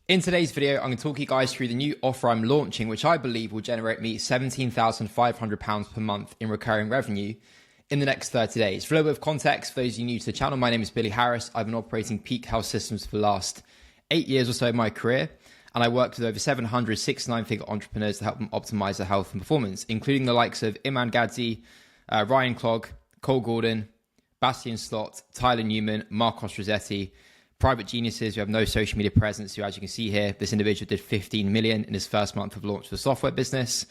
In today's video, I'm going to talk you guys through the new offer I'm launching, which I believe will generate me £17,500 per month in recurring revenue in the next 30 days. For a little bit of context, for those of you new to the channel, my name is Billy Harris. I've been operating peak health systems for the last 8 years or so in my career, and I worked with over 700 6-9-figure entrepreneurs to help them optimize their health and performance, including the likes of Iman Gadzi, Ryan Clogg, Cole Gordon, Bastian Slott, Tyler Newman, Marcos Rossetti, private geniuses who have no social media presence, who, as you can see here, this individual did 15 million in his first month of launch for the software business,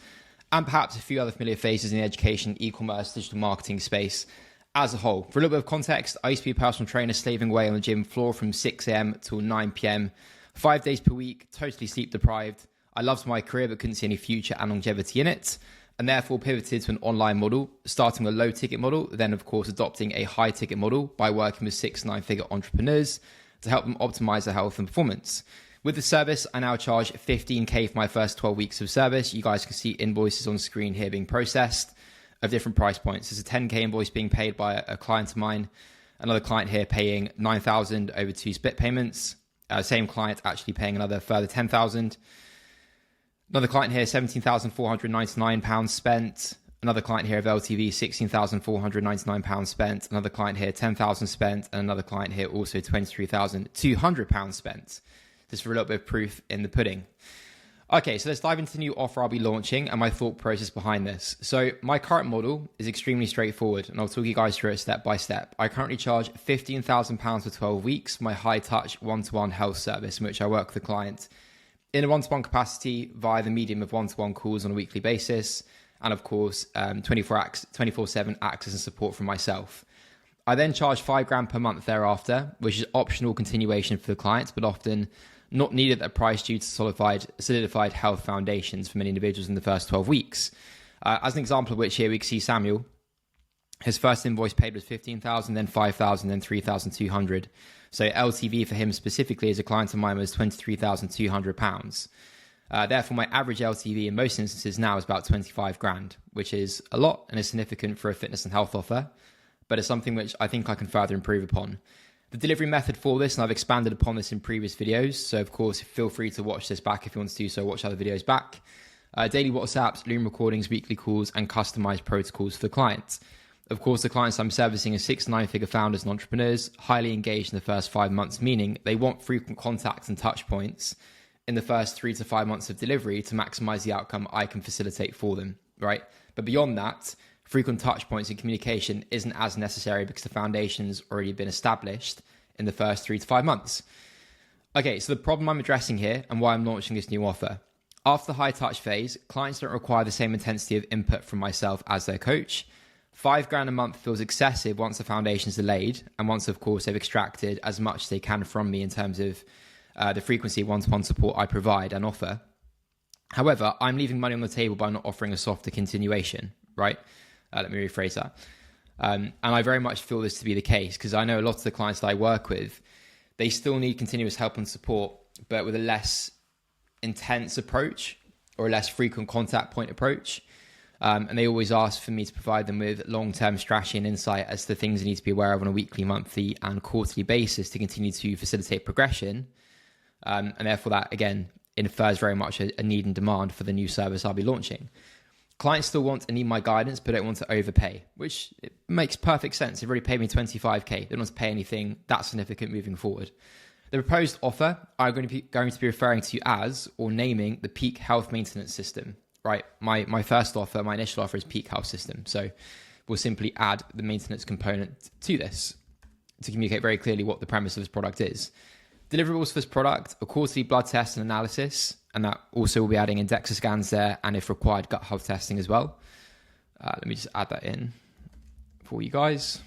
and perhaps a few other familiar faces in the education, e-commerce, digital marketing space as a whole. For a little bit of context, I used to be a personal trainer slaving away on the gym floor from 6 a.m. till 9 p.m, 5 days per week, totally sleep deprived. I loved my career but couldn't see any future and longevity in it, and therefore pivoted to an online model, starting with a low ticket model, then of course adopting a high ticket model by working with 6-9-figure entrepreneurs to help them optimize their health and performance. With the service, I now charge $15K for my first 12 weeks of service. You guys can see invoices on screen here being processed of different price points. There's a $10K invoice being paid by a client of mine, another client here paying $9,000 over 2 split payments, same client actually paying another further $10,000. Another client here, £17,499 spent. Another client here of LTV, £16,499 spent. Another client here, $10,000 spent. And another client here also £23,200 spent. Just for a little bit of proof in the pudding. Okay, so let's dive into the new offer I'll be launching and my thought process behind this. So my current model is extremely straightforward, and I'll talk you guys through it step by step. I currently charge £15,000 for 12 weeks for my high-touch one-to-one health service, in which I work with the client in a one-to-one capacity via the medium of one-to-one calls on a weekly basis, and of course 24/7 access and support from myself. I then charge $5,000 per month thereafter, which is optional continuation for the clients, but often not needed at a price due to solidified health foundations for many individuals in the first 12 weeks. As an example of which here we can see Samuel. His first invoice paid was $15,000, then $5,000, then $3,200. So LTV for him specifically as a client of mine was £23,200. Therefore, my average LTV in most instances now is about $25,000, which is a lot and is significant for a fitness and health offer, but it's something which I think I can further improve upon. The delivery method for this, and I've expanded upon this in previous videos, so of course feel free to watch this back if you want to do so, watch other videos back. Daily WhatsApps, Loom recordings, weekly calls, and customized protocols for the clients. Of course, the clients I'm servicing are 6-9-figure founders and entrepreneurs, highly engaged in the first 5 months, meaning they want frequent contacts and touch points in the first 3 to 5 months of delivery to maximize the outcome I can facilitate for them, right? But beyond that, frequent touch points and communication isn't as necessary because the foundation's already been established in the first 3 to 5 months. Okay, so the problem I'm addressing here and why I'm launching this new offer. After the high touch phase, clients don't require the same intensity of input from myself as their coach. $5,000 a month feels excessive once the foundation's laid, and once, of course, they've extracted as much as they can from me in terms of the frequency of one-to-one support I provide and offer. However, I'm leaving money on the table by not offering a softer continuation, right? Let me rephrase that. And I very much feel this to be the case because I know a lot of the clients that I work with, they still need continuous help and support, but with a less intense approach or a less frequent contact point approach. And they always ask for me to provide them with long-term strategy and insight as to the things they need to be aware of on a weekly, monthly, and quarterly basis to continue to facilitate progression. And therefore that, again, infers very much a need and demand for the new service I'll be launching. Clients still want and need my guidance, but don't want to overpay, which it makes perfect sense. They've already paid me $25K. They don't want to pay anything that significant moving forward. The proposed offer I'm going to be referring to as, or naming, the Peak Health Maintenance System. Right, my first offer, my initial offer is Peak Health System. So we'll simply add the maintenance component to this to communicate very clearly what the premise of this product is. Deliverables for this product, a quarterly blood test and analysis, and that also will be adding in DEXA scans there, and if required, gut health testing as well. Let me just add that in for you guys.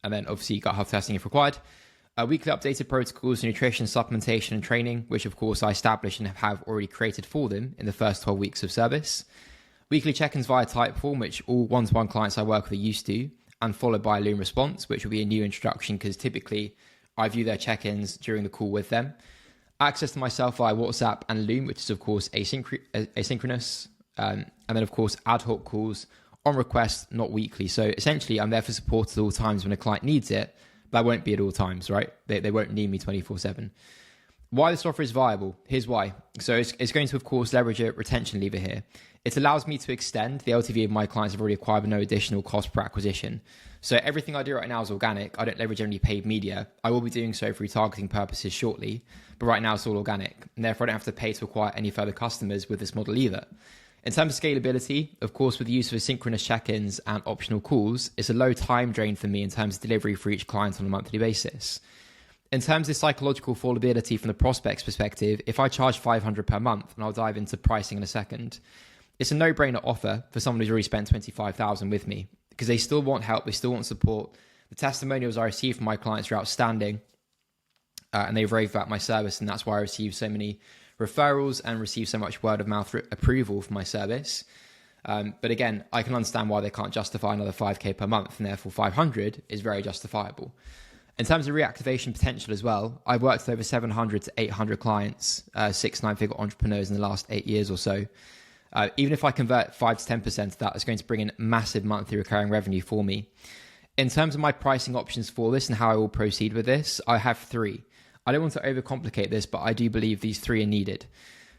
And then obviously gut health testing if required. Weekly updated protocols, nutrition, supplementation, and training, which of course I established and have already created for them in the first 12 weeks of service. Weekly check-ins via Typeform, which all one-to-one clients I work with are used to, and followed by a Loom response, which will be a new introduction because typically I view their check-ins during the call with them. Access to myself via WhatsApp and Loom, which is of course asynchronous, and then of course ad hoc calls on request, not weekly. So essentially I'm there for support at all times when a client needs it, That won't be at all times, right? They won't need me 24/7. Why this offer is viable? Here's why. So it's going to, of course, leverage a retention lever here. It allows me to extend the LTV of my clients I've already acquired with no additional cost per acquisition. So everything I do right now is organic. I don't leverage any paid media. I will be doing so for retargeting purposes shortly, but right now it's all organic. And therefore, I don't have to pay to acquire any further customers with this model either. In terms of scalability, of course, with the use of asynchronous check-ins and optional calls, it's a low time drain for me in terms of delivery for each client on a monthly basis. In terms of psychological affordability from the prospect's perspective, if I charge $500 per month, and I'll dive into pricing in a second, it's a no-brainer offer for someone who's already spent $25,000 with me because they still want help, they still want support. The testimonials I receive from my clients are outstanding, and they've raved about my service, and that's why I receive so many referrals and receive so much word of mouth approval for my service. But again, I can understand why they can't justify another $5K per month, and therefore 500 is very justifiable. In terms of reactivation potential as well, I've worked with over 700 to 800 clients, 6-9-figure entrepreneurs in the last 8 years or so. Even if I convert 5 to 10% of that, it's going to bring in massive monthly recurring revenue for me. In terms of my pricing options for this and how I will proceed with this, I have 3. I don't want to overcomplicate this, but I do believe these 3 are needed.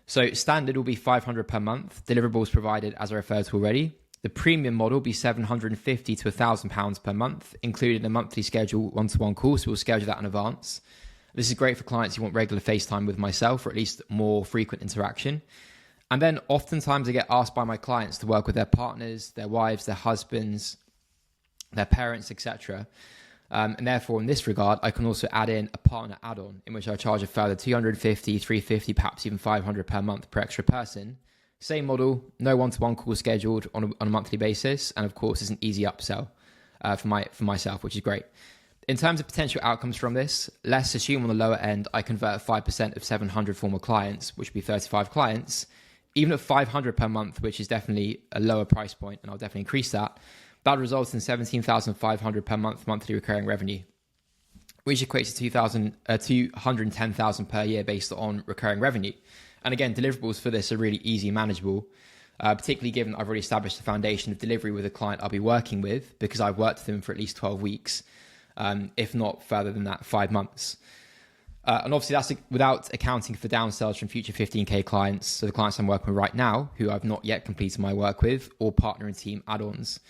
So standard will be $500 per month, deliverables provided as I referred to already. The premium model will be £750 to £1,000 per month, including a monthly schedule one-to-one call, so we'll schedule that in advance. This is great for clients who want regular FaceTime with myself, or at least more frequent interaction. And then oftentimes I get asked by my clients to work with their partners, their wives, their husbands, their parents, etc. And therefore, in this regard, I can also add in a partner add-on in which I charge a further $250, $350, perhaps even $500 per month per extra person. Same model, no one-to-one call scheduled on a monthly basis. And of course, it's an easy upsell for myself, which is great. In terms of potential outcomes from this, let's assume on the lower end, I convert 5% of 700 former clients, which would be 35 clients. Even at 500 per month, which is definitely a lower price point, and I'll definitely increase that, that results in 17,500 per month monthly recurring revenue, which equates to 210,000 per year based on recurring revenue. And again, deliverables for this are really easy, manageable, particularly given I've already established the foundation of delivery with a client I'll be working with because I've worked with them for at least 12 weeks, if not further than that, 5 months. And obviously that's without accounting for downsells from future 15K clients, so the clients I'm working with right now who I've not yet completed my work with, or partner and team add-ons.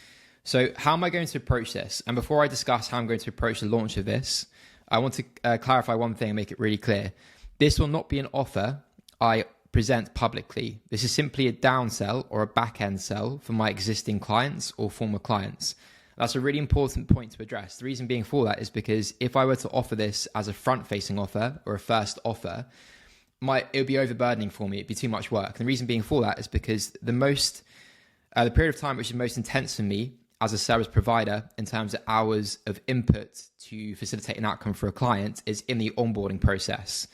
So how am I going to approach this? And before I discuss how I'm going to approach the launch of this, I want to clarify one thing and make it really clear. This will not be an offer I present publicly. This is simply a downsell or a back-end sell for my existing clients or former clients. That's a really important point to address. The reason being for that is because if I were to offer this as a front-facing offer or a first offer, it would be overburdening for me. It'd be too much work. And the reason being for that is because the period of time which is most intense for me as a service provider in terms of hours of input to facilitate an outcome for a client is in the onboarding process.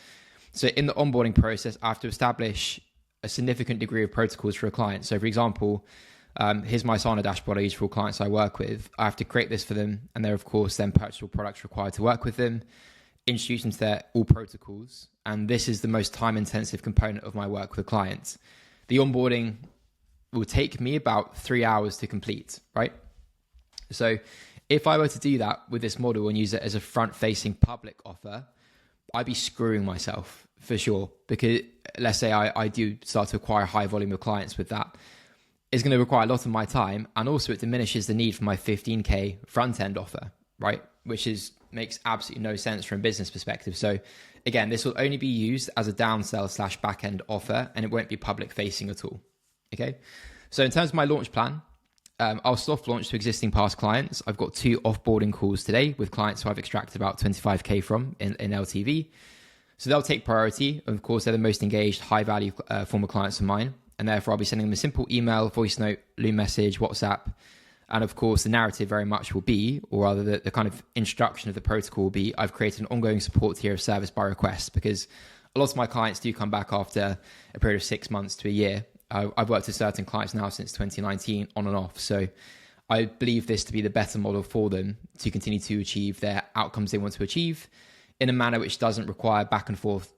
So in the onboarding process, I have to establish a significant degree of protocols for a client. So for example, here's my Asana dashboard I use for all clients I work with. I have to create this for them, and they're of course then purchasable products required to work with them, introduce them to their all protocols, and this is the most time-intensive component of my work with a client. The onboarding will take me about 3 hours to complete, right? So if I were to do that with this model and use it as a front-facing public offer, I'd be screwing myself for sure, because let's say I do start to acquire a high volume of clients with that. It's going to require a lot of my time, and also it diminishes the need for my 15K front-end offer, right? Which makes absolutely no sense from a business perspective. So again, this will only be used as a downsell / back-end offer, and it won't be public-facing at all, okay? So in terms of my launch plan, I'll soft launch to existing past clients. I've got 2 offboarding calls today with clients who I've extracted about 25K from in LTV. So they'll take priority. Of course, they're the most engaged, high-value former clients of mine. And therefore, I'll be sending them a simple email, voice note, Loom message, WhatsApp. And of course, the narrative very much will be, or rather the kind of instruction of the protocol will be, I've created an ongoing support tier of service by request, because a lot of my clients do come back after a period of 6 months to a year. I've worked with certain clients now since 2019 on and off. So I believe this to be the better model for them to continue to achieve their outcomes they want to achieve in a manner which doesn't require back and forth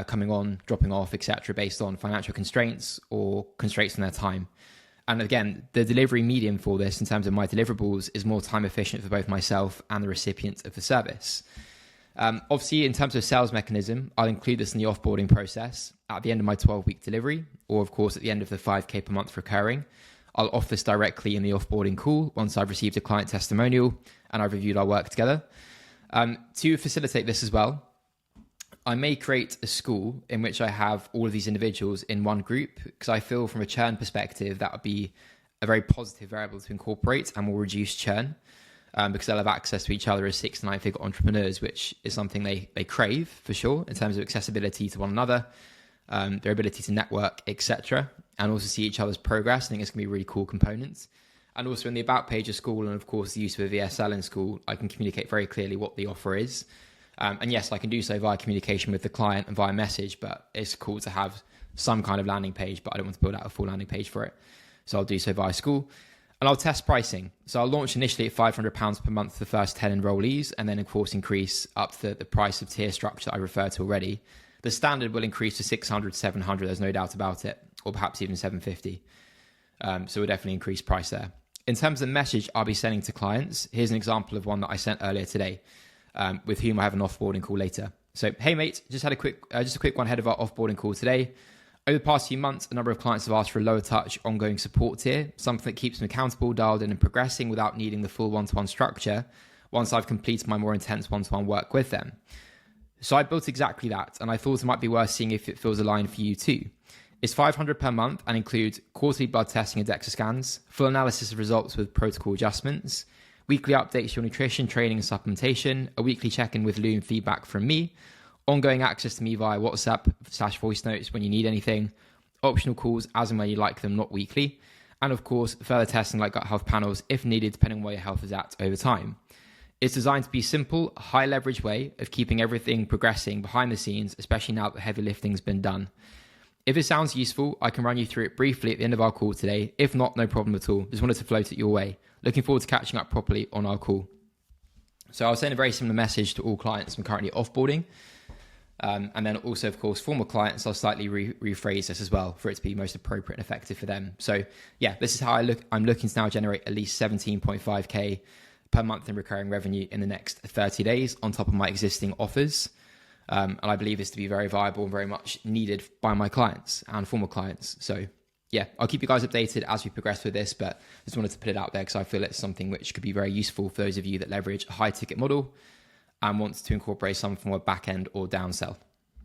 coming on, dropping off, etc., based on financial constraints or constraints on their time. And again, the delivery medium for this in terms of my deliverables is more time efficient for both myself and the recipient of the service. Obviously, in terms of sales mechanism, I'll include this in the offboarding process at the end of my 12-week delivery, or of course at the end of the 5K per month recurring. I'll offer this directly in the offboarding call once I've received a client testimonial and I've reviewed our work together. To facilitate this as well, I may create a school in which I have all of these individuals in one group, because I feel from a churn perspective that would be a very positive variable to incorporate and will reduce churn, because they'll have access to each other as 6 to 9 figure entrepreneurs, which is something they crave for sure in terms of accessibility to one another, their ability to network, etc., and also see each other's progress. I think it's going to be a really cool component. And also in the about page of school, and of course the use of a VSL in school, I can communicate very clearly what the offer is. And yes, I can do so via communication with the client and via message, but it's cool to have some kind of landing page, but I don't want to build out a full landing page for it. So I'll do so via school. And I'll test pricing. So I'll launch initially at £500 per month for the first 10 enrollees, and then of course increase up to the price of tier structure I referred to already. The standard will increase to 600, 700, there's no doubt about it, or perhaps even 750. So we'll definitely increase price there. In terms of the message I'll be sending to clients, here's an example of one that I sent earlier today, with whom I have an offboarding call later. So, hey mate, just a quick one ahead of our offboarding call today. Over the past few months, a number of clients have asked for a lower touch ongoing support tier, something that keeps them accountable, dialed in and progressing without needing the full one-to-one structure once I've completed my more intense one-to-one work with them. So I built exactly that, and I thought it might be worth seeing if it feels aligned for you too. It's $500 per month and includes quarterly blood testing and DEXA scans, full analysis of results with protocol adjustments, weekly updates to your nutrition, training and supplementation, a weekly check-in with Lou and feedback from me, ongoing access to me via WhatsApp/voice notes when you need anything, optional calls as and when you like them, not weekly, and of course, further testing like gut health panels if needed, depending on where your health is at over time. It's designed to be a simple, high leverage way of keeping everything progressing behind the scenes, especially now that the heavy lifting's been done. If it sounds useful, I can run you through it briefly at the end of our call today. If not, no problem at all. Just wanted to float it your way. Looking forward to catching up properly on our call. So I'll send a very similar message to all clients I'm currently offboarding. And then also, of course, former clients, I'll slightly rephrase this as well for it to be most appropriate and effective for them. So yeah, this is how I'm looking to now generate at least 17.5K per month in recurring revenue in the next 30 days on top of my existing offers. And I believe this to be very viable and very much needed by my clients and former clients. So yeah, I'll keep you guys updated as we progress with this, but just wanted to put it out there because I feel it's something which could be very useful for those of you that leverage a high ticket model and wants to incorporate some form of back end or downsell.